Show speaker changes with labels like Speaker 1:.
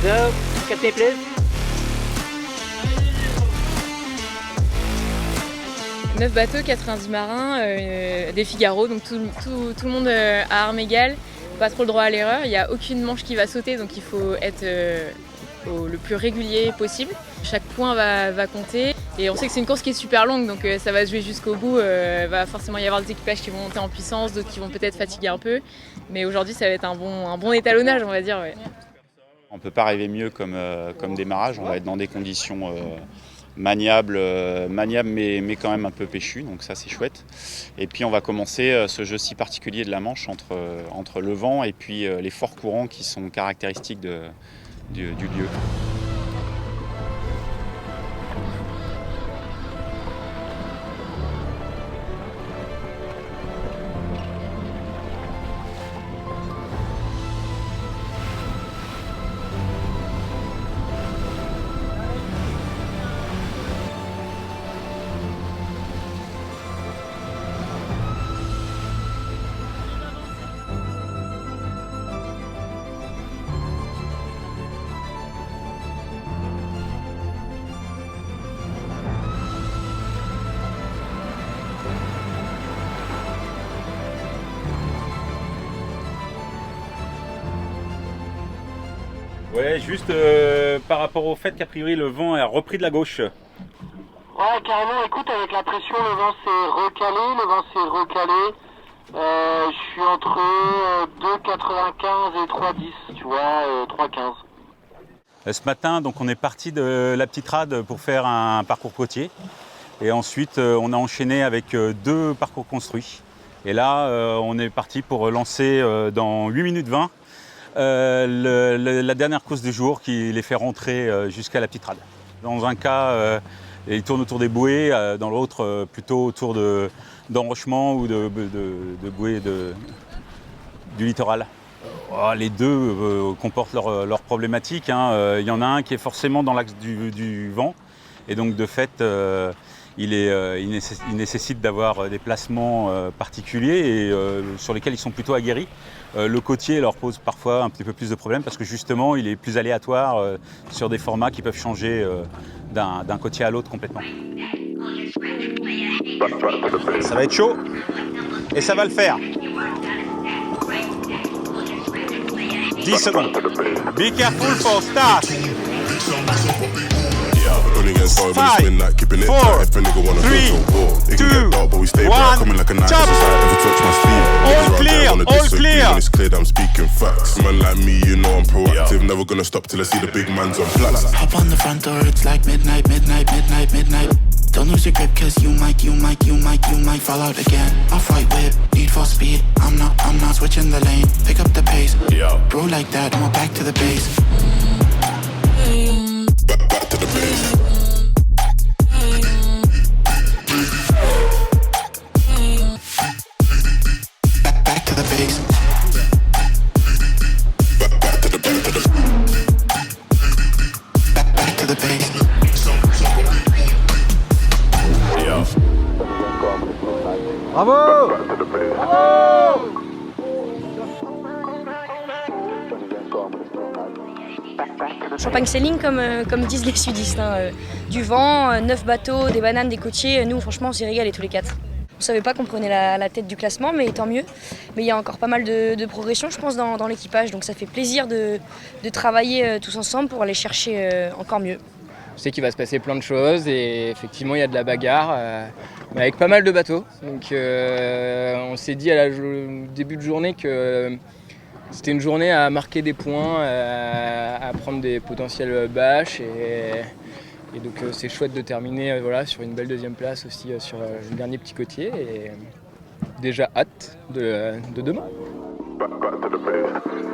Speaker 1: Go, captain please.
Speaker 2: 9 bateaux, 90 marins, des Figaro, donc tout le monde à armes égales, pas trop le droit à l'erreur, il n'y a aucune manche qui va sauter, donc il faut être le plus régulier possible. Chaque point va compter et on sait que c'est une course qui est super longue, donc ça va se jouer jusqu'au bout. Va forcément y avoir des équipages qui vont monter en puissance, d'autres qui vont peut-être fatiguer un peu, mais aujourd'hui ça va être un bon étalonnage, on va dire. Ouais.
Speaker 3: On ne peut pas rêver mieux comme démarrage, on va être dans des conditions maniables mais quand même un peu péchues, donc ça c'est chouette. Et puis on va commencer ce jeu si particulier de la Manche entre le vent et puis les forts courants qui sont caractéristiques du lieu.
Speaker 4: Ouais, juste par rapport au fait qu'a priori le vent a repris de la gauche.
Speaker 5: Ouais, carrément, écoute, avec la pression, le vent s'est recalé. Je suis entre 2,95 et 3,10, tu vois, 3,15.
Speaker 4: Ce matin, donc on est parti de la petite rade pour faire un parcours côtier. Et ensuite, on a enchaîné avec 2 parcours construits. Et là, on est parti pour lancer dans 8 minutes 20 la dernière course du jour qui les fait rentrer jusqu'à la petite rade. Dans un cas, ils tournent autour des bouées, dans l'autre, plutôt autour d'enrochements ou de bouées du littoral. Les deux comportent leurs problématiques. Il y en a un qui est forcément dans l'axe du vent et donc de fait il nécessite d'avoir des placements particuliers et sur lesquels ils sont plutôt aguerris. Le côtier leur pose parfois un petit peu plus de problèmes parce que justement il est plus aléatoire sur des formats qui peuvent changer d'un côtier à l'autre complètement.
Speaker 3: Ça va être chaud et ça va le faire. 10 secondes. Be careful for start. 5, 4, 3, 2, 1, jump! All clear, all clear!
Speaker 6: It's clear that I'm speaking facts. Man like me, you know I'm proactive. Never gonna stop till I see the big man's on flats.
Speaker 7: Hop on the front door, it's like midnight. Don't lose your grip, cause you might fall out again. Off-white whip, need for speed. I'm not switching the lane. Pick up the pace. Bro like that, and we're back to the base.
Speaker 6: Back to the base.
Speaker 7: Back to the base.
Speaker 6: Back to the base.
Speaker 7: Back to the base.
Speaker 1: Bravo!
Speaker 8: Champagne sailing comme disent les sudistes. Du vent, 9 bateaux, des bananes, des côtiers. Nous franchement on s'y régalait tous les 4. On savait pas qu'on prenait la tête du classement, mais tant mieux. Mais il y a encore pas mal de progression je pense dans l'équipage, donc ça fait plaisir de travailler tous ensemble pour aller chercher encore mieux.
Speaker 9: Je sais qu'il va se passer plein de choses et effectivement il y a de la bagarre, mais avec pas mal de bateaux. Donc on s'est dit au début de journée que c'était une journée à marquer des points, à prendre des potentiels bâches et donc c'est chouette de terminer sur une belle deuxième place aussi sur le dernier petit côtier et déjà hâte de demain.
Speaker 6: Back to the base.